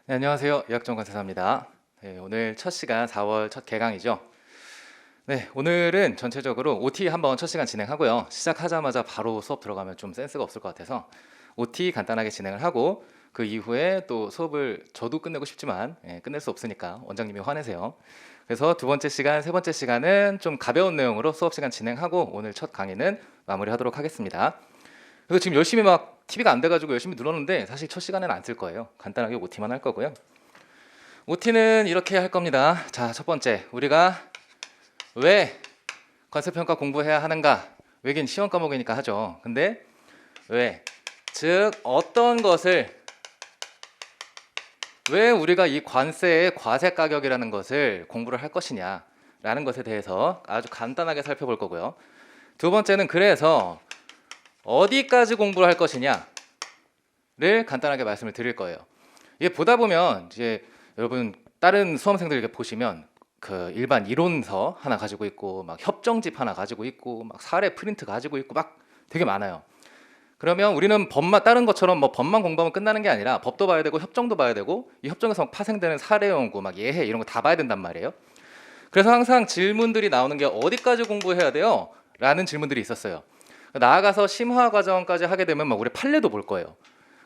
네, 안녕하세요. 의학전관세사입니다. 네, 오늘 첫 시간 4월 첫 개강이죠. 네, 오늘은 전체적으로 OT 한번 첫 시간 진행하고요. 시작하자마자 바로 수업 들어가면 좀 센스가 없을 것 같아서 OT 간단하게 진행을 하고 그 이후에 또 수업을 저도 끝내고 싶지만 끝낼 수 없으니까 원장님이 화내세요. 그래서 두 번째 시간, 세 번째 시간은 좀 가벼운 내용으로 수업 시간 진행하고 오늘 첫 강의는 마무리하도록 하겠습니다. 그래서 지금 열심히 막 TV가 안 돼가지고 열심히 눌렀는데 사실 첫 시간에는 안 쓸 거예요. 간단하게 OT만 할 거고요. OT는 이렇게 할 겁니다. 자, 첫 번째, 우리가 왜 관세평가 공부해야 하는가? 왜긴 시험 과목이니까 하죠. 근데 왜? 즉 어떤 것을 왜 우리가 이 관세의 과세 가격이라는 것을 공부를 할 것이냐라는 것에 대해서 아주 간단하게 살펴볼 거고요. 두 번째는 그래서 어디까지 공부를 할 것이냐를 간단하게 말씀을 드릴 거예요. 이게 보다 보면 이제 여러분 다른 수험생들 이렇게 보시면 그 일반 이론서 하나 가지고 있고 막 협정집 하나 가지고 있고 막 사례 프린트 가지고 있고 막 되게 많아요. 그러면 우리는 법만 다른 것처럼 뭐 법만 공부하면 끝나는 게 아니라 법도 봐야 되고 협정도 봐야 되고 이 협정에서 파생되는 사례 연구 막 예해 이런 거 다 봐야 된단 말이에요. 그래서 항상 질문들이 나오는 게 어디까지 공부해야 돼요? 라는 질문들이 있었어요. 나아가서 심화 과정까지 하게 되면 막 우리 판례도 볼 거예요.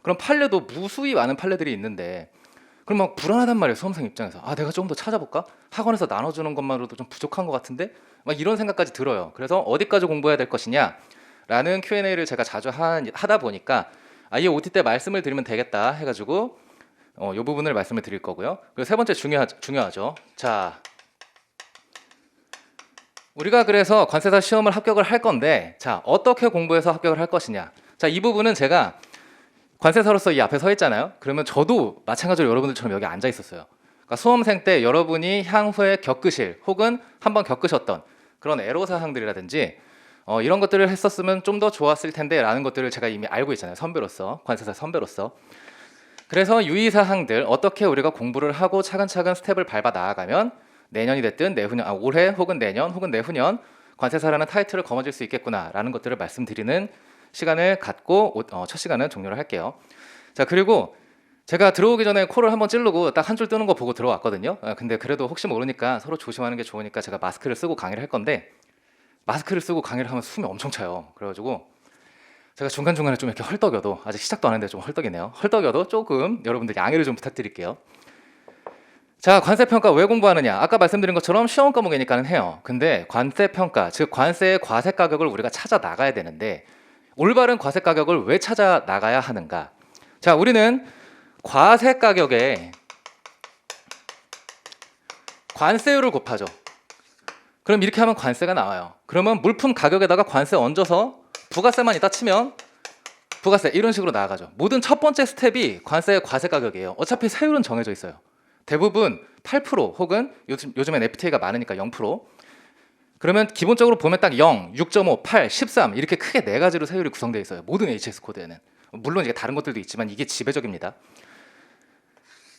그럼 판례도 무수히 많은 판례들이 있는데 그럼 막 불안하단 말이에요. 수험생 입장에서. 아, 내가 좀 더 찾아볼까? 학원에서 나눠주는 것만으로도 좀 부족한 것 같은데? 막 이런 생각까지 들어요. 그래서 어디까지 공부해야 될 것이냐? 라는 Q&A를 제가 자주 하다 보니까 아예 OT 때 말씀을 드리면 되겠다 해가지고 이 부분을 말씀을 드릴 거고요. 그리고 세 번째 중요하죠. 자, 우리가 그래서 관세사 시험을 합격을 할 건데 자, 어떻게 공부해서 합격을 할 것이냐. 자, 이 부분은 제가 관세사로서 이 앞에 서 있잖아요. 그러면 저도 마찬가지로 여러분들처럼 여기 앉아 있었어요. 그러니까 수험생 때 여러분이 향후에 겪으실 혹은 한번 겪으셨던 그런 애로사항들이라든지 이런 것들을 했었으면 좀 더 좋았을 텐데 라는 것들을 제가 이미 알고 있잖아요. 선배로서, 관세사 선배로서. 그래서 유의사항들 어떻게 우리가 공부를 하고 차근차근 스텝을 밟아 나아가면 내년이 됐든 내후년, 올해 혹은 내년 혹은 내후년 관세사라는 타이틀을 거머쥘 수 있겠구나라는 것들을 말씀드리는 시간을 갖고 첫 시간은 종료를 할게요. 자, 그리고 제가 들어오기 전에 코를 한번 찌르고 딱 한 줄 뜨는 거 보고 들어왔거든요. 근데 그래도 혹시 모르니까 서로 조심하는 게 좋으니까 제가 마스크를 쓰고 강의를 할 건데 마스크를 쓰고 강의를 하면 숨이 엄청 차요. 그래가지고 제가 중간중간에 좀 이렇게 헐떡여도 아직 시작도 안 했는데 좀 헐떡이네요. 헐떡여도 조금 여러분들 양해를 좀 부탁드릴게요. 자, 관세평가 왜 공부하느냐? 아까 말씀드린 것처럼 시험 과목이니까는 해요. 근데 관세평가, 즉 관세의 과세 가격을 우리가 찾아 나가야 되는데 올바른 과세 가격을 왜 찾아 나가야 하는가? 자, 우리는 과세 가격에 관세율을 곱하죠. 그럼 이렇게 하면 관세가 나와요. 그러면 물품 가격에다가 관세 얹어서 부가세만 있다 치면 부가세 이런 식으로 나아가죠. 모든 첫 번째 스텝이 관세의 과세 가격이에요. 어차피 세율은 정해져 있어요. 대부분 8% 혹은 요즘엔 FTA가 많으니까 0%. 그러면 기본적으로 보면 딱 0, 6.5, 8, 13 이렇게 크게 네 가지로 세율이 구성되어 있어요. 모든 HS 코드에는. 물론 이게 다른 것들도 있지만 이게 지배적입니다.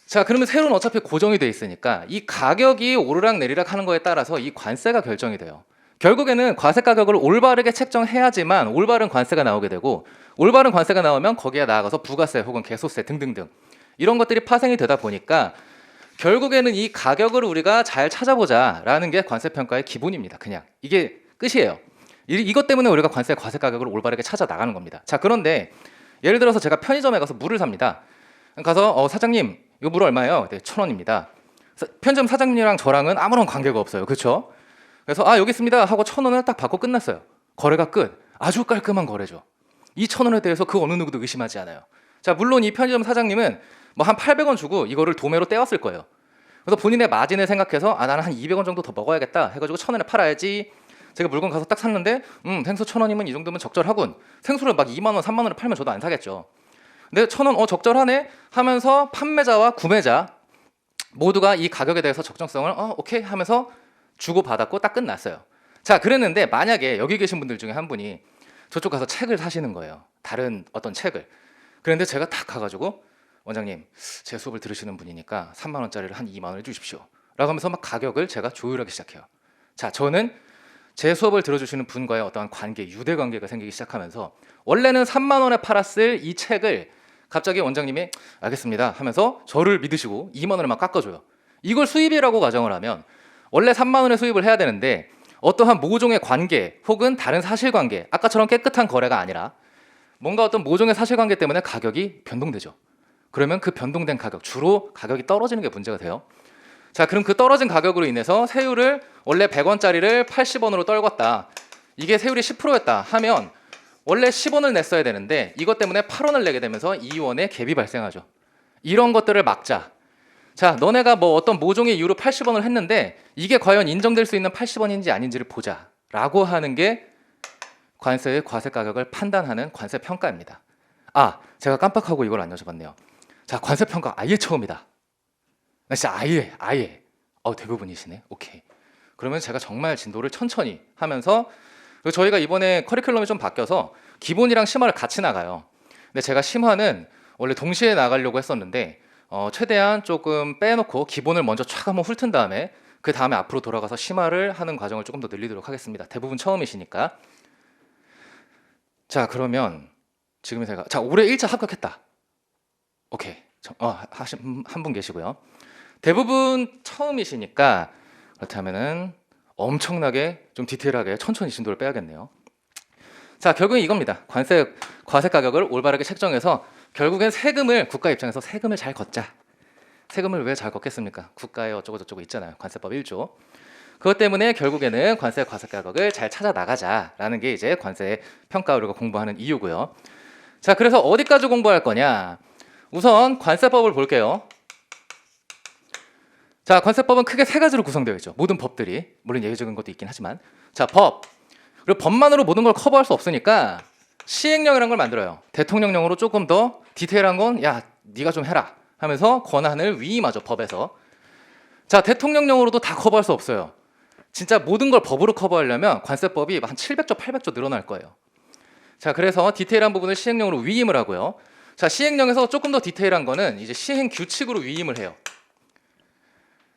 자, 그러면 세율은 어차피 고정이 돼 있으니까 이 가격이 오르락 내리락 하는 거에 따라서 이 관세가 결정이 돼요. 결국에는 과세 가격을 올바르게 책정해야지만 올바른 관세가 나오게 되고 올바른 관세가 나오면 거기에 나아가서 부가세 혹은 개소세 등등등 이런 것들이 파생이 되다 보니까 결국에는 이 가격을 우리가 잘 찾아보자라는 게 관세평가의 기본입니다. 그냥 이게 끝이에요. 이것 때문에 우리가 과세 가격을 올바르게 찾아 나가는 겁니다. 자, 그런데 예를 들어서 제가 편의점에 가서 물을 삽니다. 가서 사장님 이거 물 얼마예요? 네, 1,000원입니다. 편의점 사장님이랑 저랑은 아무런 관계가 없어요. 그렇죠? 그래서 여기 있습니다 하고 1,000원을 딱 받고 끝났어요. 거래가 끝. 아주 깔끔한 거래죠. 이 1,000원에 대해서 그 어느 누구도 의심하지 않아요. 자, 물론 이 편의점 사장님은 뭐 한 800원 주고 이거를 도매로 떼왔을 거예요. 그래서 본인의 마진을 생각해서 나는 한 200원 정도 더 먹어야겠다 해가지고 1,000원에 팔아야지. 제가 물건 가서 딱 샀는데 생수 1,000원이면 이 정도면 적절하군. 생수를 막 2만 원, 3만 원에 팔면 저도 안 사겠죠. 근데 1,000원 적절하네 하면서 판매자와 구매자 모두가 이 가격에 대해서 적정성을 오케이 하면서 주고받았고 딱 끝났어요. 자, 그랬는데 만약에 여기 계신 분들 중에 한 분이 저쪽 가서 책을 사시는 거예요. 다른 어떤 책을. 그런데 제가 딱 가가지고 원장님 제 수업을 들으시는 분이니까 3만 원짜리를 한 2만 원에 주십시오 라고 하면서 막 가격을 제가 조율하기 시작해요. 자, 저는 제 수업을 들어주시는 분과의 어떠한 관계, 유대 관계가 생기기 시작하면서 원래는 3만 원에 팔았을 이 책을 갑자기 원장님이 알겠습니다 하면서 저를 믿으시고 2만 원을 막 깎아줘요. 이걸 수입이라고 가정을 하면 원래 3만 원의 수입을 해야 되는데 어떠한 모종의 관계 혹은 다른 사실관계, 아까처럼 깨끗한 거래가 아니라 뭔가 어떤 모종의 사실관계 때문에 가격이 변동되죠. 그러면 그 변동된 가격, 주로 가격이 떨어지는 게 문제가 돼요. 자, 그럼 그 떨어진 가격으로 인해서 세율을 원래 100원짜리를 80원으로 떨궜다. 이게 세율이 10%였다 하면 원래 10원을 냈어야 되는데 이것 때문에 8원을 내게 되면서 2원의 갭이 발생하죠. 이런 것들을 막자. 자, 너네가 뭐 어떤 모종의 이유로 80원을 했는데 이게 과연 인정될 수 있는 80원인지 아닌지를 보자 라고 하는 게 관세의 과세 가격을 판단하는 관세 평가입니다. 아, 제가 깜빡하고 이걸 안 여쭤봤네요. 자, 관세 평가 아예 처음이다. 나 진짜 아예 대부분이시네. 오케이. 그러면 제가 정말 진도를 천천히 하면서, 그리고 저희가 이번에 커리큘럼이 좀 바뀌어서 기본이랑 심화를 같이 나가요. 근데 제가 심화는 원래 동시에 나가려고 했었는데 최대한 조금 빼놓고 기본을 먼저 촥 한번 훑은 다음에 그 다음에 앞으로 돌아가서 심화를 하는 과정을 조금 더 늘리도록 하겠습니다. 대부분 처음이시니까. 자, 그러면 지금 제가 올해 1차 합격했다. 오케이. 하신 한 분 계시고요. 대부분 처음이시니까 그렇다면은 엄청나게 좀 디테일하게 천천히 진도를 빼야겠네요. 자, 결국은 이겁니다. 과세 가격을 올바르게 책정해서 결국엔 세금을, 국가 입장에서 세금을 잘 걷자. 세금을 왜 잘 걷겠습니까? 국가에 어쩌고 저쩌고 있잖아요. 관세법 1조. 그것 때문에 결국에는 과세 가격을 잘 찾아 나가자라는 게 이제 관세 평가 우리가 공부하는 이유고요. 자, 그래서 어디까지 공부할 거냐? 우선 관세법을 볼게요. 자, 관세법은 크게 세 가지로 구성되어 있죠. 모든 법들이, 물론 예외적인 것도 있긴 하지만, 자, 법. 그리고 법만으로 모든 걸 커버할 수 없으니까 시행령이라는 걸 만들어요. 대통령령으로 조금 더 디테일한 건 야, 네가 좀 해라 하면서 권한을 위임하죠, 법에서. 자, 대통령령으로도 다 커버할 수 없어요. 진짜 모든 걸 법으로 커버하려면 관세법이 한 700조, 800조 늘어날 거예요. 자, 그래서 디테일한 부분을 시행령으로 위임을 하고요. 자, 시행령에서 조금 더 디테일한 거는 이제 시행 규칙으로 위임을 해요.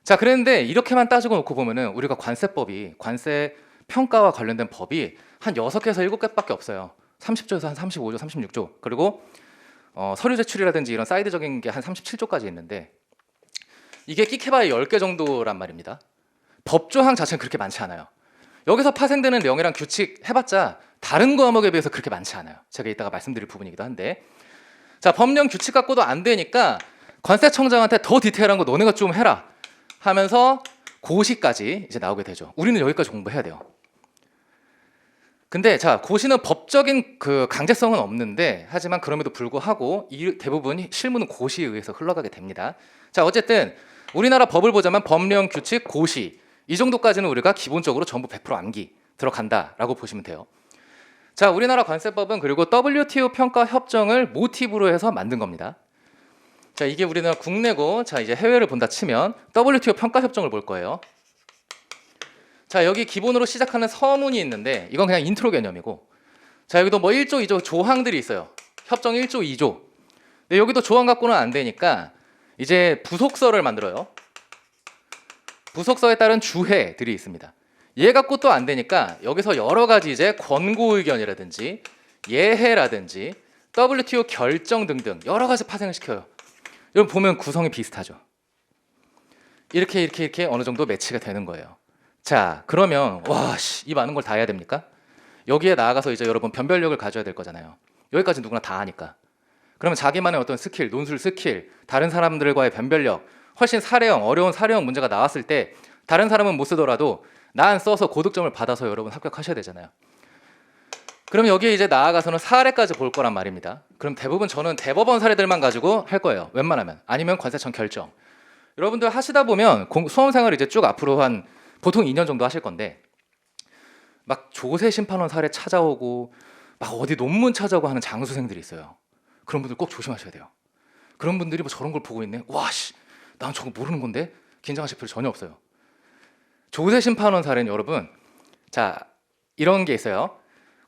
자, 그랬는데 이렇게만 따지고 놓고 보면은 우리가 관세법이, 관세 평가와 관련된 법이 한 6개에서 7개밖에 없어요. 30조에서 한 35조, 36조. 그리고 서류 제출이라든지 이런 사이드적인 게 한 37조까지 있는데 이게 끽해봐야 10개 정도란 말입니다. 법조항 자체는 그렇게 많지 않아요. 여기서 파생되는 령이랑 규칙 해봤자 다른 과목에 비해서 그렇게 많지 않아요. 제가 이따가 말씀드릴 부분이기도 한데, 자, 법령 규칙 갖고도 안 되니까 관세청장한테 더 디테일한 거 너네가 좀 해라 하면서 고시까지 이제 나오게 되죠. 우리는 여기까지 공부해야 돼요. 근데 자, 고시는 법적인 그 강제성은 없는데 하지만 그럼에도 불구하고 대부분 실무는 고시에 의해서 흘러가게 됩니다. 자, 어쨌든 우리나라 법을 보자면 법령, 규칙, 고시 이 정도까지는 우리가 기본적으로 전부 100% 암기 들어간다라고 보시면 돼요. 자, 우리나라 관세법은 그리고 WTO 평가 협정을 모티브로 해서 만든 겁니다. 자, 이게 우리나라 국내고, 자, 이제 해외를 본다 치면 WTO 평가 협정을 볼 거예요. 자, 여기 기본으로 시작하는 서문이 있는데 이건 그냥 인트로 개념이고, 자, 여기도 뭐 1조, 2조 조항들이 있어요. 협정 1조, 2조. 근데 여기도 조항 갖고는 안 되니까 이제 부속서를 만들어요. 부속서에 따른 주해들이 있습니다. 얘 갖고 또 안 되니까 여기서 여러 가지 이제 권고 의견이라든지 예해라든지 WTO 결정 등등 여러 가지 파생을 시켜요. 여러분 보면 구성이 비슷하죠. 이렇게 어느 정도 매치가 되는 거예요. 자, 그러면 이 많은 걸 다 해야 됩니까? 여기에 나아가서 이제 여러분 변별력을 가져야 될 거잖아요. 여기까지 누구나 다 하니까. 그러면 자기만의 어떤 스킬, 논술 스킬, 다른 사람들과의 변별력, 훨씬 어려운 사례형 문제가 나왔을 때 다른 사람은 못 쓰더라도 난 써서 고득점을 받아서 여러분 합격하셔야 되잖아요. 그럼 여기에 이제 나아가서는 사례까지 볼 거란 말입니다. 그럼 대부분 저는 대법원 사례들만 가지고 할 거예요. 웬만하면. 아니면 관세청 결정. 여러분들 하시다 보면 수험생활 이제 쭉 앞으로 한 보통 2년 정도 하실 건데 막 조세 심판원 사례 찾아오고 막 어디 논문 찾아오고 하는 장수생들이 있어요. 그런 분들 꼭 조심하셔야 돼요. 그런 분들이 뭐 저런 걸 보고 있네. 난 저거 모르는 건데? 긴장하실 필요 전혀 없어요. 조세 심판원 사례는 여러분, 자, 이런 게 있어요.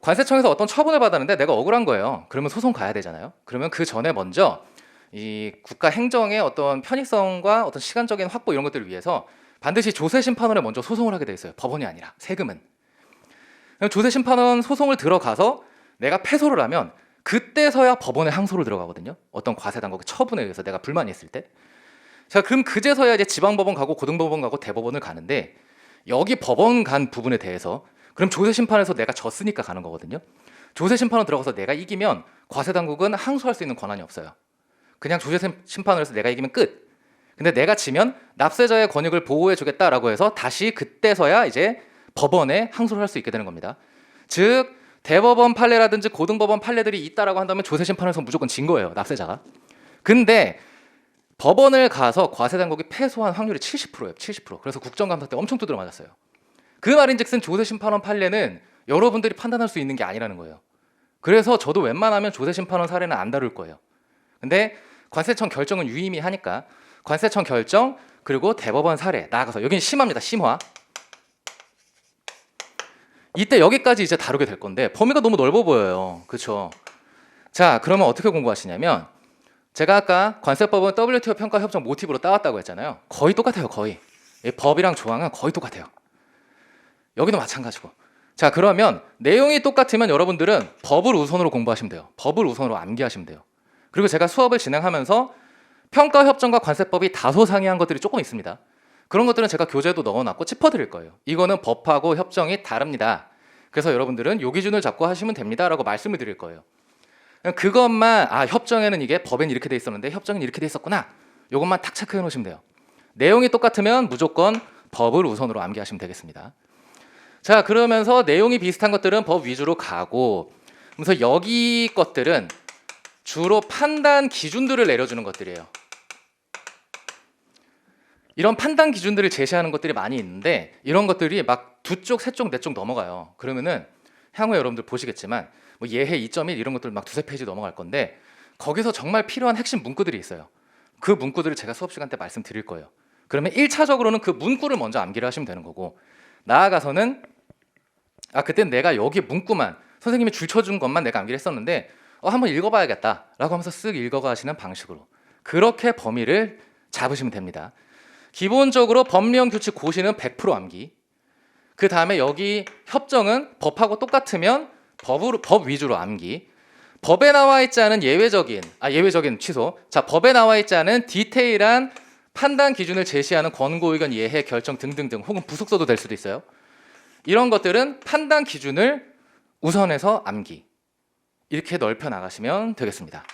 관세청에서 어떤 처분을 받았는데 내가 억울한 거예요. 그러면 소송 가야 되잖아요. 그러면 그 전에 먼저 이 국가 행정의 어떤 편의성과 어떤 시간적인 확보 이런 것들을 위해서 반드시 조세 심판원에 먼저 소송을 하게 돼 있어요. 법원이 아니라 세금은. 조세 심판원 소송을 들어가서 내가 패소를 하면 그때서야 법원에 항소를 들어가거든요. 어떤 과세 당국의 처분에 의해서 내가 불만이 있을 때. 자, 그럼 그제서야 이제 지방법원 가고 고등법원 가고 대법원을 가는데 여기 법원 간 부분에 대해서 그럼 조세 심판에서 내가 졌으니까 가는 거거든요. 조세 심판으로 들어가서 내가 이기면 과세 당국은 항소할 수 있는 권한이 없어요. 그냥 조세 심판으로 해서 내가 이기면 끝. 근데 내가 지면 납세자의 권익을 보호해 주겠다라고 해서 다시 그때서야 이제 법원에 항소를 할 수 있게 되는 겁니다. 즉 대법원 판례라든지 고등법원 판례들이 있다라고 한다면 조세 심판에서 무조건 진 거예요, 납세자가. 근데 법원을 가서 과세 당국이 패소한 확률이 70%예요. 70%. 그래서 국정감사 때 엄청 두드려 맞았어요. 그 말인즉슨 조세 심판원 판례는 여러분들이 판단할 수 있는 게 아니라는 거예요. 그래서 저도 웬만하면 조세 심판원 사례는 안 다룰 거예요. 근데 관세청 결정은 유의미하니까 관세청 결정 그리고 대법원 사례 나아가서 여기는 심화입니다. 심화. 이때 여기까지 이제 다루게 될 건데 범위가 너무 넓어 보여요. 그렇죠? 자, 그러면 어떻게 공부하시냐면 제가 아까 관세법은 WTO 평가 협정 모티브로 따왔다고 했잖아요. 거의 똑같아요. 거의. 이 법이랑 조항은 거의 똑같아요. 여기도 마찬가지고. 자, 그러면 내용이 똑같으면 여러분들은 법을 우선으로 공부하시면 돼요. 법을 우선으로 암기하시면 돼요. 그리고 제가 수업을 진행하면서 평가 협정과 관세법이 다소 상이한 것들이 조금 있습니다. 그런 것들은 제가 교재도 넣어놨고 짚어드릴 거예요. 이거는 법하고 협정이 다릅니다. 그래서 여러분들은 요 기준을 잡고 하시면 됩니다라고 말씀을 드릴 거예요. 그것만 협정에는 이게 법엔 이렇게 돼 있었는데 협정은 이렇게 돼 있었구나. 이것만 탁 체크해 놓으시면 돼요. 내용이 똑같으면 무조건 법을 우선으로 암기하시면 되겠습니다. 자, 그러면서 내용이 비슷한 것들은 법 위주로 가고, 그래서 여기 것들은 주로 판단 기준들을 내려주는 것들이에요. 이런 판단 기준들을 제시하는 것들이 많이 있는데 이런 것들이 막 두 쪽, 세 쪽, 네 쪽 넘어가요. 그러면은 향후에 여러분들 보시겠지만 뭐 예해 2.1 이런 것들 막 두세 페이지 넘어갈 건데 거기서 정말 필요한 핵심 문구들이 있어요. 그 문구들을 제가 수업 시간 때 말씀드릴 거예요. 그러면 1차적으로는 그 문구를 먼저 암기를 하시면 되는 거고 나아가서는 그땐 내가 여기 문구만 선생님이 줄쳐준 것만 내가 암기를 했었는데 한번 읽어봐야겠다라고 하면서 쓱 읽어가시는 방식으로 그렇게 범위를 잡으시면 됩니다. 기본적으로 법령 규칙 고시는 100% 암기. 그 다음에 여기 협정은 법하고 똑같으면 법 위주로 암기. 법에 나와 있지 않은 예외적인 취소. 자, 법에 나와 있지 않은 디테일한 판단 기준을 제시하는 권고 의견 예해 결정 등등등 혹은 부속서도 될 수도 있어요. 이런 것들은 판단 기준을 우선해서 암기. 이렇게 넓혀 나가시면 되겠습니다.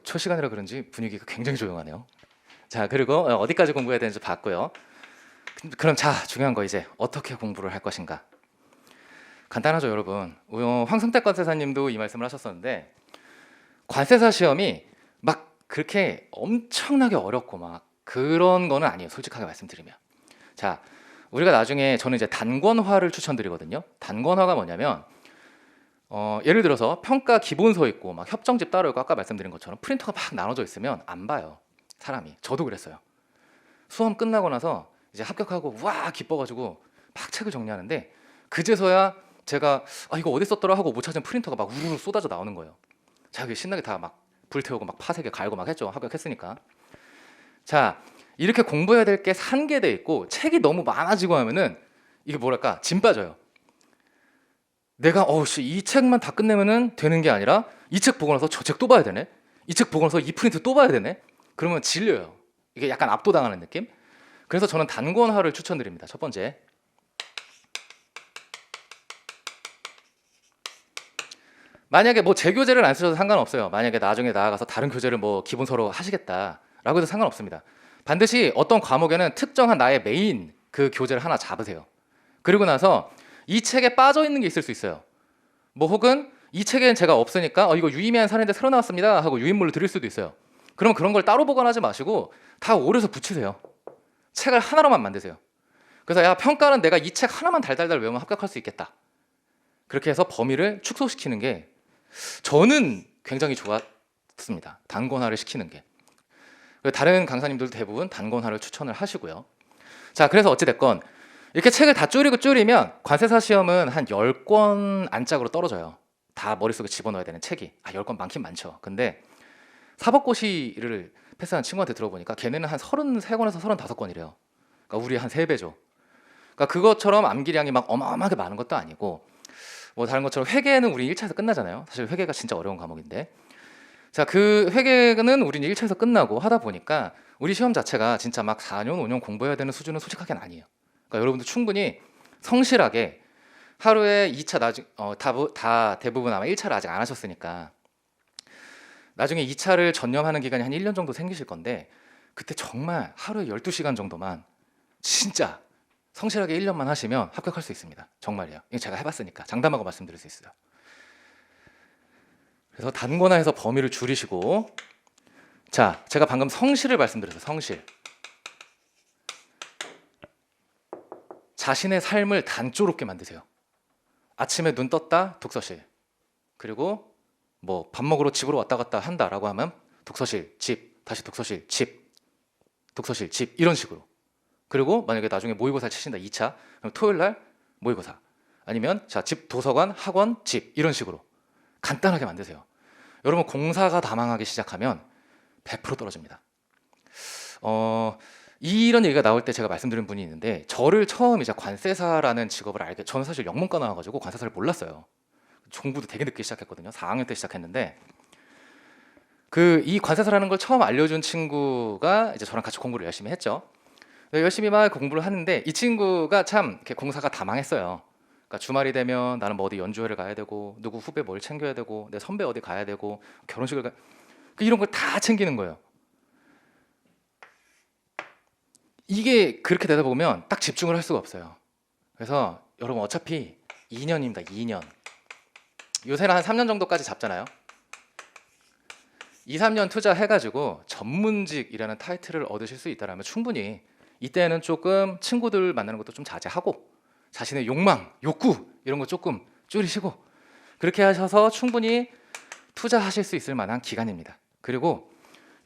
첫 시간이라 그런지 분위기가 굉장히 조용하네요. 자, 그리고 어디까지 공부해야 되는지 봤고요. 그럼 자, 중요한 거 이제 어떻게 공부를 할 것인가. 간단하죠, 여러분. 황성택 관세사님도 이 말씀을 하셨었는데 관세사 시험이 막 그렇게 엄청나게 어렵고 막 그런 거는 아니에요. 솔직하게 말씀드리면. 자, 우리가 나중에 저는 이제 단권화를 추천드리거든요. 단권화가 뭐냐면 예를 들어서 평가 기본서 있고 막 협정집 따로 있고 아까 말씀드린 것처럼 프린터가 막 나눠져 있으면 안 봐요. 사람이. 저도 그랬어요. 수험 끝나고 나서 이제 합격하고 와 기뻐가지고 막 책을 정리하는데 그제서야 제가 이거 어디 썼더라 하고 못 찾은 프린터가 막 우르르 쏟아져 나오는 거예요. 자, 신나게 다 막 불태우고 막 파쇄기 갈고 막 했죠. 합격했으니까. 자, 이렇게 공부해야 될 게 산계돼 있고 책이 너무 많아지고 하면은 이게 뭐랄까 짐 빠져요. 내가 이 책만 다 끝내면은 되는 게 아니라 이 책 보고 나서 저 책 또 봐야 되네. 이 책 보고 나서 이 프린트 또 봐야 되네. 그러면 질려요. 이게 약간 압도당하는 느낌. 그래서 저는 단권화를 추천드립니다. 첫 번째. 만약에 뭐 제 교재를 안 쓰셔도 상관없어요. 만약에 나중에 나아가서 다른 교재를 뭐 기본서로 하시겠다라고 해도 상관없습니다. 반드시 어떤 과목에는 특정한 나의 메인 그 교재를 하나 잡으세요. 그리고 나서 이 책에 빠져 있는 게 있을 수 있어요. 뭐 혹은 이 책에는 제가 없으니까 이거 유의미한 사례인데 새로 나왔습니다 하고 유인물로 드릴 수도 있어요. 그럼 그런 걸 따로 보관하지 마시고 다 오려서 붙이세요. 책을 하나로만 만드세요. 그래서 평가는 내가 이 책 하나만 달달달 외우면 합격할 수 있겠다. 그렇게 해서 범위를 축소시키는 게 저는 굉장히 좋았습니다. 단권화를 시키는 게. 다른 강사님들도 대부분 단권화를 추천을 하시고요. 자, 그래서 어찌됐건 이렇게 책을 다 줄이면 관세사 시험은 한 10권 안짝으로 떨어져요. 다 머릿속에 집어넣어야 되는 책이. 10권 많긴 많죠. 근데 사법고시를 패스한 친구한테 들어보니까 걔네는 한 33권에서 35권이래요. 그러니까 우리 한 3배죠. 그러니까 그것처럼 암기량이 막 어마어마하게 많은 것도 아니고 뭐 다른 것처럼 회계는 우리 1차에서 끝나잖아요. 사실 회계가 진짜 어려운 과목인데 자, 그 회계는 우리는 1차에서 끝나고 하다 보니까 우리 시험 자체가 진짜 막 4년, 5년 공부해야 되는 수준은 솔직하게는 아니에요. 그러니까 여러분들 충분히 성실하게 하루에 2차 다 대부분 아마 1차를 아직 안 하셨으니까 나중에 2차를 전념하는 기간이 한 1년 정도 생기실 건데 그때 정말 하루에 12시간 정도만 진짜 성실하게 1년만 하시면 합격할 수 있습니다. 정말이에요. 이거 제가 해봤으니까 장담하고 말씀드릴 수 있어요. 그래서 단거나 해서 범위를 줄이시고 자, 제가 방금 성실을 말씀드렸어요. 성실. 자신의 삶을 단조롭게 만드세요. 아침에 눈 떴다 독서실, 그리고 뭐 밥 먹으러 집으로 왔다 갔다 한다라고 하면 독서실, 집, 다시 독서실, 집, 독서실, 집 이런 식으로. 그리고 만약에 나중에 모의고사 치신다 2차, 그럼 토요일 날 모의고사, 아니면 자, 집, 도서관, 학원, 집 이런 식으로 간단하게 만드세요. 여러분 공사가 다 망하기 시작하면 100% 떨어집니다. 이런 얘기가 나올 때 제가 말씀드린 분이 있는데 저를 처음 이제 관세사라는 직업을 알게, 저는 사실 영문과 나와가지고 관세사를 몰랐어요. 공부도 되게 늦게 시작했거든요. 4학년 때 시작했는데 이 관세사라는 걸 처음 알려준 친구가 이제 저랑 같이 공부를 열심히 했죠. 열심히 막 공부를 하는데 이 친구가 참 이렇게 공사가 다 망했어요. 그러니까 주말이 되면 나는 뭐 어디 연주회를 가야 되고 누구 후배 뭘 챙겨야 되고 내 선배 어디 가야 되고 결혼식을 이런 걸 다 챙기는 거예요. 이게 그렇게 되다 보면 딱 집중을 할 수가 없어요. 그래서 여러분 어차피 2년입니다. 2년. 요새는 한 3년 정도까지 잡잖아요. 2, 3년 투자해가지고 전문직이라는 타이틀을 얻으실 수 있다면 충분히 이때는 조금 친구들 만나는 것도 좀 자제하고 자신의 욕망, 욕구 이런 거 조금 줄이시고 그렇게 하셔서 충분히 투자하실 수 있을 만한 기간입니다. 그리고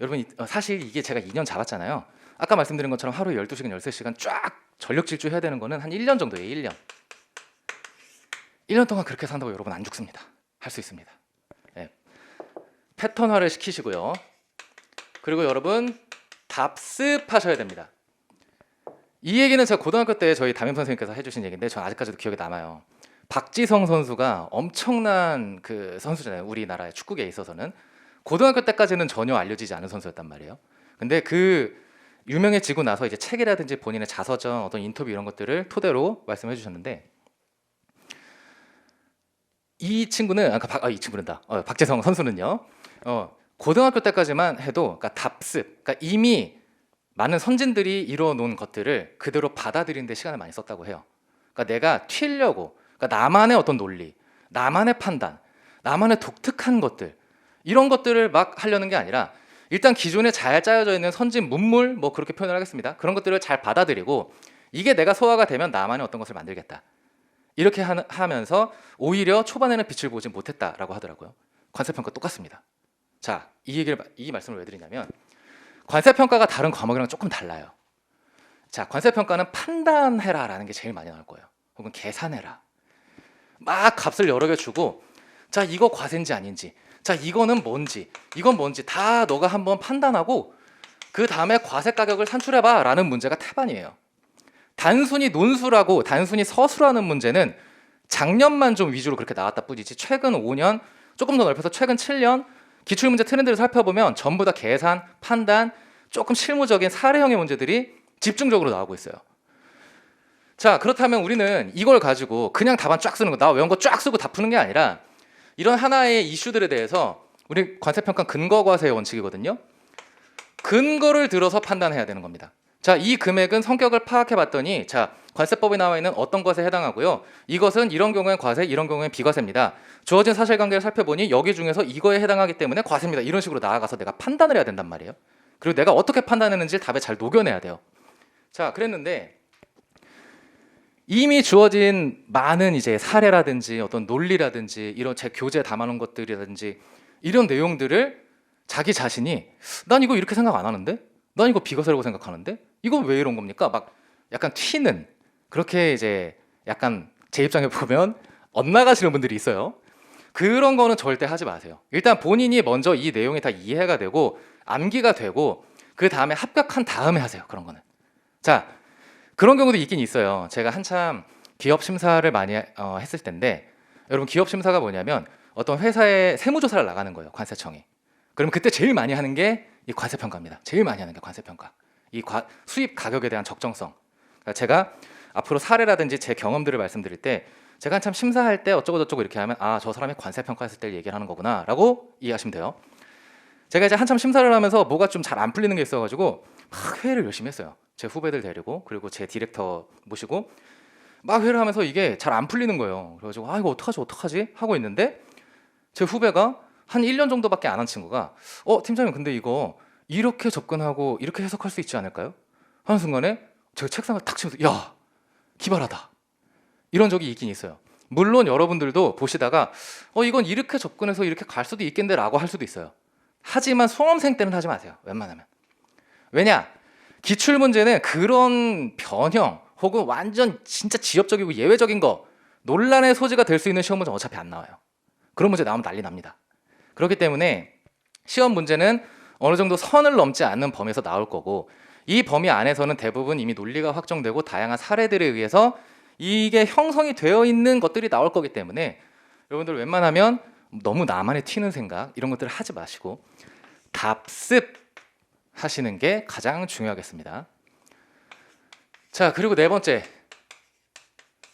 여러분 사실 이게 제가 2년 잡았잖아요. 아까 말씀드린 것처럼 하루에 12시간, 13시간 쫙 전력 질주해야 되는 거는 한 1년 정도예요. 1년. 1년 동안 그렇게 산다고 여러분 안 죽습니다. 할 수 있습니다. 네. 패턴화를 시키시고요. 그리고 여러분 답습하셔야 됩니다. 이 얘기는 제가 고등학교 때 저희 담임 선생님께서 해주신 얘기인데 전 아직까지도 기억에 남아요. 박지성 선수가 엄청난 그 선수잖아요. 우리나라의 축구계에 있어서는 고등학교 때까지는 전혀 알려지지 않은 선수였단 말이에요. 근데 그 유명해지고 나서 이제 책이라든지 본인의 자서전, 어떤 인터뷰 이런 것들을 토대로 말씀해 주셨는데 이 친구는 이 친구는다. 박재성 선수는요. 고등학교 때까지만 해도 그러니까 답습, 그러니까 이미 많은 선진들이 이루어 놓은 것들을 그대로 받아들이는 데 시간을 많이 썼다고 해요. 그러니까 내가 튀려고, 그러니까 나만의 어떤 논리, 나만의 판단, 나만의 독특한 것들 이런 것들을 막 하려는 게 아니라 일단 기존에 잘 짜여져 있는 선진 문물 뭐 그렇게 표현을 하겠습니다. 그런 것들을 잘 받아들이고 이게 내가 소화가 되면 나만의 어떤 것을 만들겠다. 이렇게 하면서 오히려 초반에는 빛을 보지 못했다라고 하더라고요. 관세평가 똑같습니다. 자, 이 말씀을 왜 드리냐면 관세평가가 다른 과목이랑 조금 달라요. 자, 관세평가는 판단해라라는 게 제일 많이 나올 거예요. 혹은 계산해라. 막 값을 여러 개 주고 자, 이거 과세인지 아닌지, 자, 이거는 뭔지, 이건 뭔지 다 너가 한번 판단하고 그 다음에 과세 가격을 산출해봐 라는 문제가 태반이에요. 단순히 논술하고 단순히 서술하는 문제는 작년만 좀 위주로 그렇게 나왔다 뿐이지 최근 5년, 조금 더 넓혀서 최근 7년 기출문제 트렌드를 살펴보면 전부 다 계산, 판단, 조금 실무적인 사례형의 문제들이 집중적으로 나오고 있어요. 자, 그렇다면 우리는 이걸 가지고 그냥 답안 쫙 쓰는 거, 나 외운 거 쫙 쓰고 다 푸는 게 아니라 이런 하나의 이슈들에 대해서 우리 관세평가 근거과세의 원칙이거든요. 근거를 들어서 판단해야 되는 겁니다. 자, 이 금액은 성격을 파악해 봤더니 자, 관세법에 나와 있는 어떤 것에 해당하고요. 이것은 이런 경우엔 과세, 이런 경우엔 비과세입니다. 주어진 사실관계를 살펴보니 여기 중에서 이거에 해당하기 때문에 과세입니다. 이런 식으로 나아가서 내가 판단을 해야 된단 말이에요. 그리고 내가 어떻게 판단했는지 답에 잘 녹여내야 돼요. 자, 그랬는데 이미 주어진 많은 이제 사례라든지 어떤 논리라든지 이런 제 교재에 담아놓은 것들이라든지 이런 내용들을 자기 자신이 난 이거 이렇게 생각 안 하는데? 난 이거 비과세라고 생각하는데? 이거 왜 이런 겁니까? 막 약간 튀는 그렇게 이제 약간 제 입장에 보면 엇나가시는 분들이 있어요. 그런 거는 절대 하지 마세요. 일단 본인이 먼저 이 내용이 다 이해가 되고 암기가 되고 그 다음에 합격한 다음에 하세요. 그런 거는. 자, 그런 경우도 있긴 있어요. 제가 한참 기업 심사를 많이 했을 때인데, 여러분 기업 심사가 뭐냐면 어떤 회사에 세무조사를 나가는 거예요, 관세청이. 그럼 그때 제일 많이 하는 게 이 관세평가입니다. 제일 많이 하는 게 관세평가. 수입 가격에 대한 적정성. 그러니까 제가 앞으로 사례라든지 제 경험들을 말씀드릴 때, 제가 한참 심사할 때 어쩌고 저쩌고 이렇게 하면 아, 저 사람이 관세평가했을 때 얘기를 하는 거구나 라고 이해하시면 돼요. 제가 이제 한참 심사를 하면서 뭐가 좀 잘 안 풀리는 게 있어가지고 막 회의를 열심히 했어요. 제 후배들 데리고, 그리고 제 디렉터 모시고 막 회의를 하면서 이게 잘 안 풀리는 거예요. 그래가지고 아, 이거 어떡하지 하고 있는데, 제 후배가 한 1년 정도밖에 안 한 친구가 팀장님, 근데 이거 이렇게 접근하고 이렇게 해석할 수 있지 않을까요? 하는 순간에 제가 책상을 탁 치면서 야, 기발하다, 이런 적이 있긴 있어요. 물론 여러분들도 보시다가 이건 이렇게 접근해서 이렇게 갈 수도 있겠네 라고 할 수도 있어요. 하지만 수험생 때는 하지 마세요, 웬만하면. 왜냐? 기출문제는 그런 변형 혹은 완전 진짜 지엽적이고 예외적인 거, 논란의 소지가 될 수 있는 시험 문제 어차피 안 나와요. 그런 문제 나오면 난리 납니다. 그렇기 때문에 시험 문제는 어느 정도 선을 넘지 않는 범위에서 나올 거고, 이 범위 안에서는 대부분 이미 논리가 확정되고 다양한 사례들에 의해서 이게 형성이 되어 있는 것들이 나올 거기 때문에 여러분들 웬만하면 너무 나만의 튀는 생각 이런 것들을 하지 마시고 답습 하시는 게 가장 중요하겠습니다. 자, 그리고 네 번째,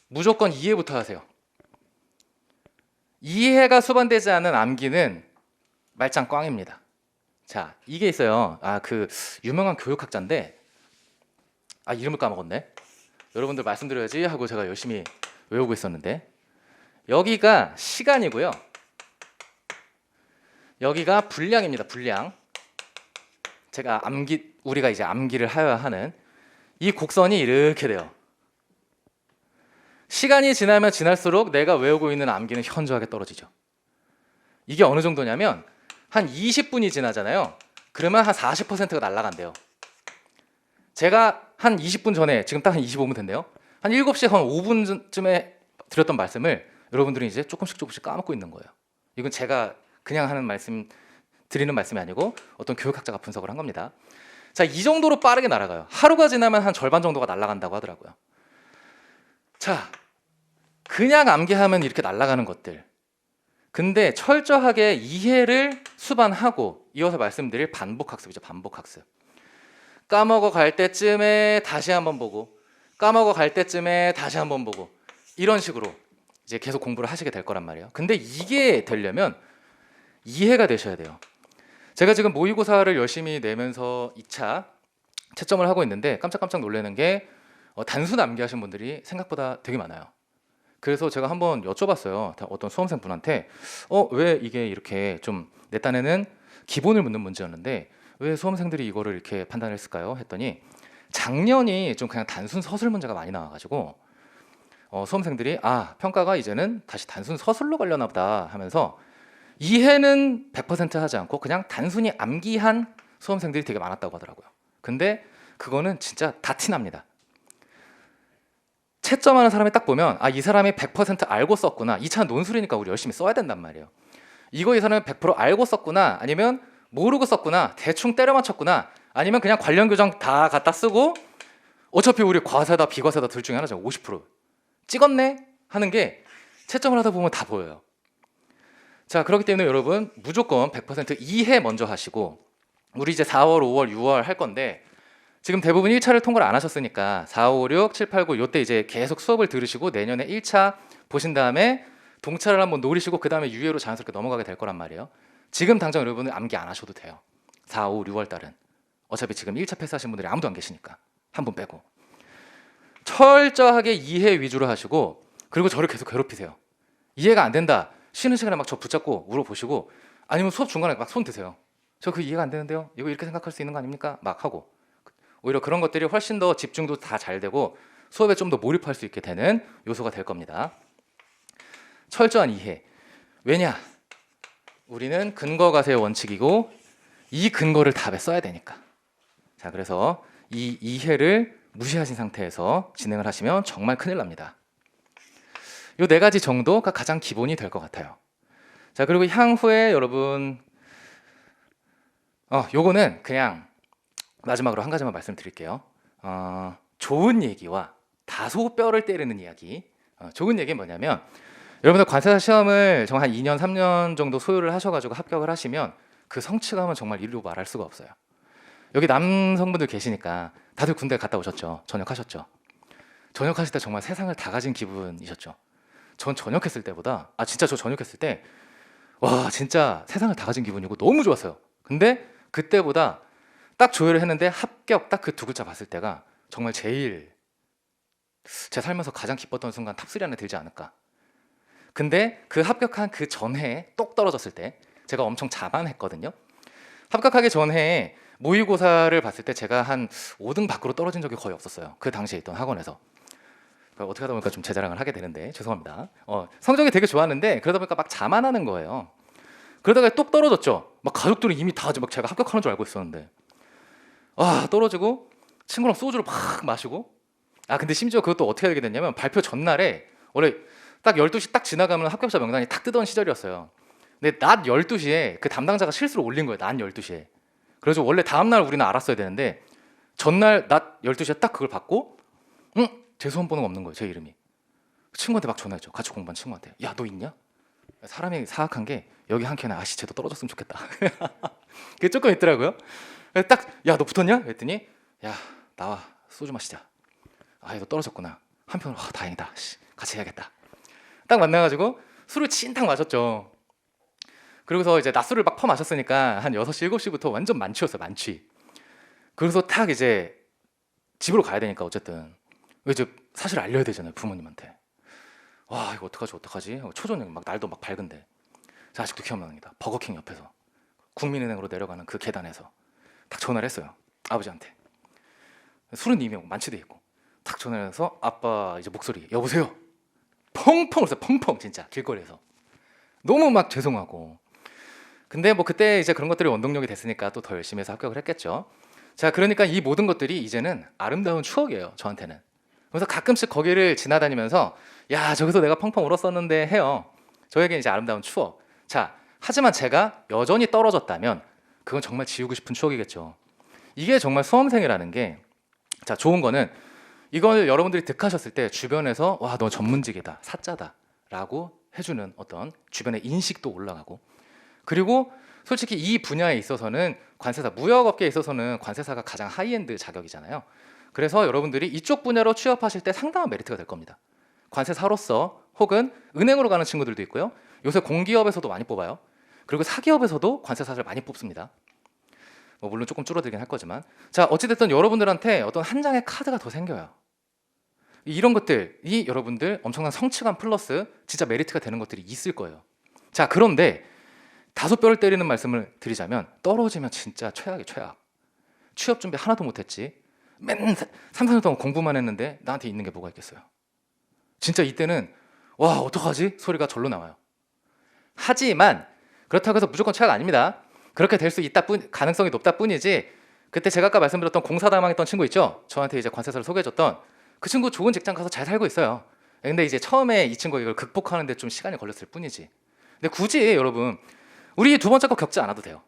무조건 이해부터 하세요. 이해가 수반되지 않은 암기는 말짱 꽝입니다. 자, 이게 있어요. 그 유명한 교육학자인데 이름을 까먹었네. 여러분들 말씀드려야지 하고 제가 열심히 외우고 있었는데, 여기가 시간이고요, 여기가 분량입니다. 분량. 우리가 이제 암기를 하여야 하는 이 곡선이 이렇게 돼요. 시간이 지나면 지날수록 내가 외우고 있는 암기는 현저하게 떨어지죠. 이게 어느 정도냐면 한 20분이 지나잖아요. 그러면 한 40%가 날아간대요. 제가 한 20분 전에, 지금 딱 한 25분 됐네요. 한 7시 한 5분쯤에 드렸던 말씀을 여러분들이 이제 조금씩 까먹고 있는 거예요. 이건 제가 그냥 드리는 말씀이 아니고 어떤 교육학자가 분석을 한 겁니다. 자, 이 정도로 빠르게 날아가요. 하루가 지나면 한 절반 정도가 날아간다고 하더라고요. 자, 그냥 암기하면 이렇게 날아가는 것들, 근데 철저하게 이해를 수반하고 이어서 말씀드릴 반복학습이죠. 반복학습. 까먹어 갈 때쯤에 다시 한번 보고, 까먹어 갈 때쯤에 다시 한번 보고, 이런 식으로 이제 계속 공부를 하시게 될 거란 말이에요. 근데 이게 되려면 이해가 되셔야 돼요. 제가 지금 모의고사를 열심히 내면서 2차 채점을 하고 있는데 깜짝깜짝 놀라는 게 단순 암기하신 분들이 생각보다 되게 많아요. 그래서 제가 한번 여쭤봤어요. 어떤 수험생 분한테 왜 이게 이렇게 좀 내 딴에는 기본을 묻는 문제였는데 왜 수험생들이 이거를 이렇게 판단했을까요? 했더니 작년이 좀 그냥 단순 서술 문제가 많이 나와가지고 수험생들이 평가가 이제는 다시 단순 서술로 가려나 보다 하면서 이해는 100% 하지 않고 그냥 단순히 암기한 수험생들이 되게 많았다고 하더라고요. 근데 그거는 진짜 다 티납니다. 채점하는 사람이 딱 보면 이 사람이 100% 알고 썼구나, 2차 논술이니까 우리 열심히 써야 된단 말이에요. 이거 이 사람이 100% 알고 썼구나, 아니면 모르고 썼구나, 대충 때려 맞췄구나, 아니면 그냥 관련 교정 다 갖다 쓰고 어차피 우리 과세다 비과세다 둘 중에 하나죠. 50% 찍었네 하는 게 채점을 하다 보면 다 보여요. 자, 그렇기 때문에 여러분 무조건 100% 이해 먼저 하시고, 우리 이제 4월, 5월, 6월 할 건데 지금 대부분 1차를 통과를 안 하셨으니까 4, 5, 6, 7, 8, 9 요때 이제 계속 수업을 들으시고 내년에 1차 보신 다음에 동차를 한번 노리시고 그 다음에 유예로 자연스럽게 넘어가게 될 거란 말이에요. 지금 당장 여러분은 암기 안 하셔도 돼요. 4, 5, 6월 달은 어차피 지금 1차 패스하신 분들이 아무도 안 계시니까 한 분 빼고 철저하게 이해 위주로 하시고, 그리고 저를 계속 괴롭히세요. 이해가 안 된다, 쉬는 시간에 막 저 붙잡고 물어보시고, 아니면 수업 중간에 막 손 드세요. 저 그 이해가 안 되는데요, 이거 이렇게 생각할 수 있는 거 아닙니까? 막 하고, 오히려 그런 것들이 훨씬 더 집중도 다 잘 되고 수업에 좀 더 몰입할 수 있게 되는 요소가 될 겁니다. 철저한 이해. 왜냐? 우리는 근거 가세의 원칙이고 이 근거를 답에 써야 되니까. 자, 그래서 이 이해를 무시하신 상태에서 진행을 하시면 정말 큰일 납니다. 요 4가지 정도가 가장 기본이 될 것 같아요. 자, 그리고 향후에 여러분 요거는 그냥 마지막으로 한 가지만 말씀드릴게요. 좋은 얘기와 다소 뼈를 때리는 이야기. 좋은 얘기는 뭐냐면 여러분들 관세사 시험을 정말 한 2년, 3년 정도 소요를 하셔가지고 합격을 하시면 그 성취감은 정말 이루 말할 수가 없어요. 여기 남성분들 계시니까 다들 군대 갔다 오셨죠? 전역하셨죠? 전역하실 때 정말 세상을 다 가진 기분이셨죠? 전 전역했을 때보다 진짜 저 전역했을 때 와 진짜 세상을 다 가진 기분이고 너무 좋았어요. 근데 그때보다 딱 조회를 했는데 합격 딱 그 두 글자 봤을 때가 정말 제일 제 살면서 가장 기뻤던 순간 탑3 안에 들지 않을까. 근데 그 합격한 그 전해에 똑 떨어졌을 때 제가 엄청 자만했거든요. 합격하기 전해에 모의고사를 봤을 때 제가 한 5등 밖으로 떨어진 적이 거의 없었어요. 그 당시에 있던 학원에서. 어떻게 하다 보니까 좀 제 자랑을 하게 되는데 죄송합니다. 성적이 되게 좋았는데 그러다 보니까 막 자만하는 거예요. 그러다가 똑 떨어졌죠. 막 가족들이 이미 다 막 제가 합격하는 줄 알고 있었는데 떨어지고 친구랑 소주를 막 마시고 근데 심지어 그것도 어떻게 하게 됐냐면 발표 전날에 원래 딱 12시 딱 지나가면 합격자 명단이 탁 뜨던 시절이었어요. 근데 낮 12시에 그 담당자가 실수로 올린 거예요. 낮 12시에. 그래서 원래 다음날 우리는 알았어야 되는데 전날 낮 12시에 딱 그걸 받고 제 수험번호가 없는 거예요. 제 이름이. 친구한테 막 전화했죠. 같이 공부한 친구한테. 야, 너 있냐? 사람이 사악한 게 여기 한 켠에 쟤도 떨어졌으면 좋겠다. 그게 조금 있더라고요. 딱 야, 너 붙었냐? 그랬더니 야, 나와 소주 마시자. 너 떨어졌구나. 한편으로 다행이다. 같이 해야겠다. 딱 만나가지고 술을 진탕 마셨죠. 그러고서 이제 낮술을 막 퍼마셨으니까 한 6시, 7시부터 완전 만취였어요. 만취. 그래서 탁 이제 집으로 가야 되니까 어쨌든 이제 사실 알려야 되잖아요. 부모님한테. 이거 어떡하지? 초저녁 막 날도 막 밝은데. 자, 아직도 기억납니다. 버거킹 옆에서 국민은행으로 내려가는 그 계단에서 딱 전화를 했어요. 아버지한테. 술은 이미 만취돼 있고 딱 전화를 해서 아빠 이제 목소리 여보세요. 펑펑 울었어요. 펑펑 진짜 길거리에서. 너무 막 죄송하고. 근데 뭐 그때 이제 그런 것들이 원동력이 됐으니까 또 더 열심히 해서 합격을 했겠죠. 자, 그러니까 이 모든 것들이 이제는 아름다운 추억이에요. 저한테는. 그래서 가끔씩 거기를 지나다니면서 야, 저기서 내가 펑펑 울었었는데 해요. 저에게 이제 아름다운 추억. 자, 하지만 제가 여전히 떨어졌다면 그건 정말 지우고 싶은 추억이겠죠. 이게 정말 수험생이라는 게 자, 좋은 거는 이걸 여러분들이 득하셨을 때 주변에서 와, 너 전문직이다, 사짜다 라고 해주는 어떤 주변의 인식도 올라가고 그리고 솔직히 이 분야에 있어서는 관세사, 무역업계에 있어서는 관세사가 가장 하이엔드 자격이잖아요. 그래서 여러분들이 이쪽 분야로 취업하실 때 상당한 메리트가 될 겁니다. 관세사로서 혹은 은행으로 가는 친구들도 있고요. 요새 공기업에서도 많이 뽑아요. 그리고 사기업에서도 관세사를 많이 뽑습니다. 물론 조금 줄어들긴 할 거지만 자, 어찌됐든 여러분들한테 어떤 한 장의 카드가 더 생겨요. 이런 것들이 여러분들 엄청난 성취감 플러스 진짜 메리트가 되는 것들이 있을 거예요. 자, 그런데 다소 뼈를 때리는 말씀을 드리자면 떨어지면 진짜 최악이에요. 최악. 취업 준비 하나도 못했지. 맨 3, 4년 동안 공부만 했는데 나한테 있는 게 뭐가 있겠어요. 진짜 이때는 와, 어떡하지? 소리가 절로 나와요. 하지만 그렇다고 해서 무조건 최악 아닙니다. 그렇게 될 수 있다 가능성이 높다 뿐이지 그때 제가 아까 말씀드렸던 공사 당황했던 친구 있죠? 저한테 이제 관세사를 소개해줬던 그 친구 좋은 직장 가서 잘 살고 있어요. 근데 이제 처음에 이 친구가 이걸 극복하는데 좀 시간이 걸렸을 뿐이지. 근데 굳이 여러분 우리 두 번째 거 겪지 않아도 돼요.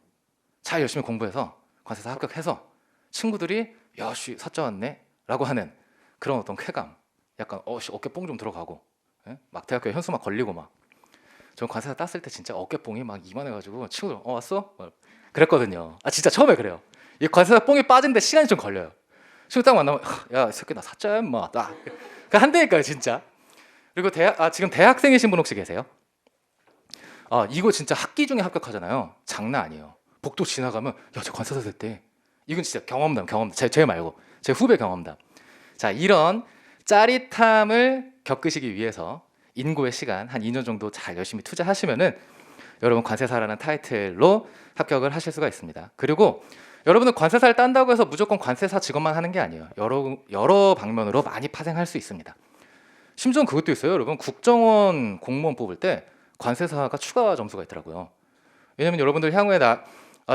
잘 열심히 공부해서 관세사 합격해서 친구들이 야씨 사짜 왔네 라고 하는 그런 어떤 쾌감, 약간 어깨 뽕 좀 들어가고 막 대학교에 현수막 걸리고 막 전 관세사 땄을 때 진짜 어깨 뽕이 막 이만해가지고 친구들 왔어? 그랬거든요. 진짜 처음에 그래요. 이 관세사 뽕이 빠진데 시간이 좀 걸려요. 친구 딱 만나면 야, 이 새끼 나 사짜야 인마 딱 한대니까요 진짜. 그리고 지금 대학생이신 분 혹시 계세요? 이거 진짜 학기 중에 합격하잖아요. 장난 아니에요. 복도 지나가면 야, 저 관세사 됐대. 이건 진짜 경험담. 제 말고 제 후배 경험담. 자, 이런 짜릿함을 겪으시기 위해서 인고의 시간 한 2년 정도 잘 열심히 투자하시면은 여러분 관세사라는 타이틀로 합격을 하실 수가 있습니다. 그리고 여러분은 관세사를 딴다고 해서 무조건 관세사 직업만 하는 게 아니에요. 여러 방면으로 많이 파생할 수 있습니다. 심지어 그것도 있어요. 여러분 국정원 공무원 뽑을 때 관세사가 추가 점수가 있더라고요. 왜냐면 여러분들 향후에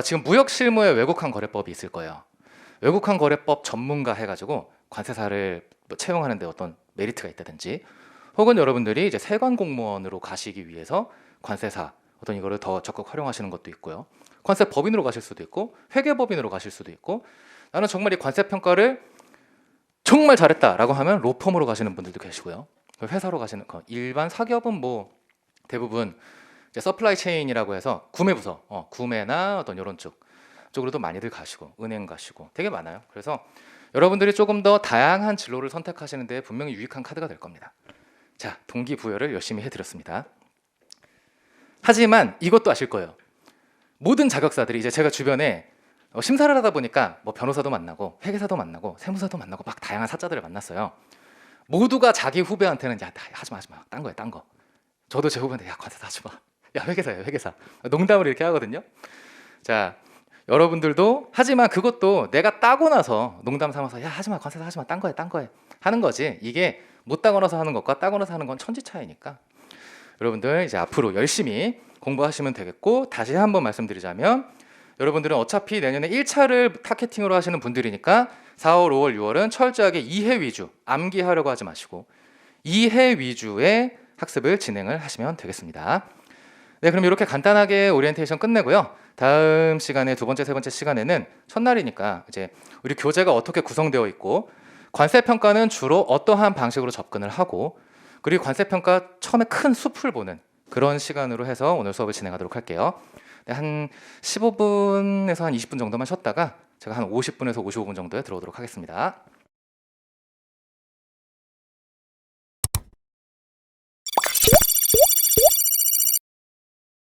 지금 무역실무에 외국환 거래법이 있을 거예요. 외국환 거래법 전문가 해가지고 관세사를 채용하는데 어떤 메리트가 있다든지 혹은 여러분들이 이제 세관 공무원으로 가시기 위해서 관세사 어떤 이거를 더 적극 활용하시는 것도 있고요. 관세 법인으로 가실 수도 있고 회계법인으로 가실 수도 있고 나는 정말 이 관세 평가를 정말 잘했다라고 하면 로펌으로 가시는 분들도 계시고요. 회사로 가시는 일반 사기업은 뭐 대부분 이제 서플라이 체인이라고 해서 구매 부서, 구매나 어떤 이런 쪽으로도 많이들 가시고 은행 가시고 되게 많아요. 그래서 여러분들이 조금 더 다양한 진로를 선택하시는 데 분명히 유익한 카드가 될 겁니다. 자, 동기부여를 열심히 해드렸습니다. 하지만 이것도 아실 거예요. 모든 자격사들이 이제 제가 주변에 심사를 하다 보니까 뭐 변호사도 만나고 회계사도 만나고 세무사도 만나고 막 다양한 사자들을 만났어요. 모두가 자기 후배한테는 야, 하지 마, 딴 거야, 딴 거. 저도 제 후배한테 야, 관세사 하지 마. 야, 회계사예요, 회계사. 농담을 이렇게 하거든요. 자, 여러분들도 하지만 그것도 내가 따고 나서 농담 삼아서 야, 하지 마, 관세사 하지 마, 딴 거야, 딴 거야 하는 거지. 이게 못 따고 나서 하는 것과 따고 나서 하는 건 천지 차이니까 여러분들 이제 앞으로 열심히 공부하시면 되겠고, 다시 한번 말씀드리자면 여러분들은 어차피 내년에 1차를 타겟팅으로 하시는 분들이니까 4월, 5월, 6월은 철저하게 2회 위주, 암기하려고 하지 마시고 2회 위주의 학습을 진행을 하시면 되겠습니다. 네, 그럼 이렇게 간단하게 오리엔테이션 끝내고요. 다음 시간에 두 번째, 세 번째 시간에는 첫날이니까 이제 우리 교재가 어떻게 구성되어 있고 관세 평가는 주로 어떠한 방식으로 접근을 하고, 그리고 관세 평가 처음에 큰 숲을 보는 그런 시간으로 해서 오늘 수업을 진행하도록 할게요. 네, 한 15분에서 한 20분 정도만 쉬었다가 제가 한 50분에서 55분 정도에 들어오도록 하겠습니다.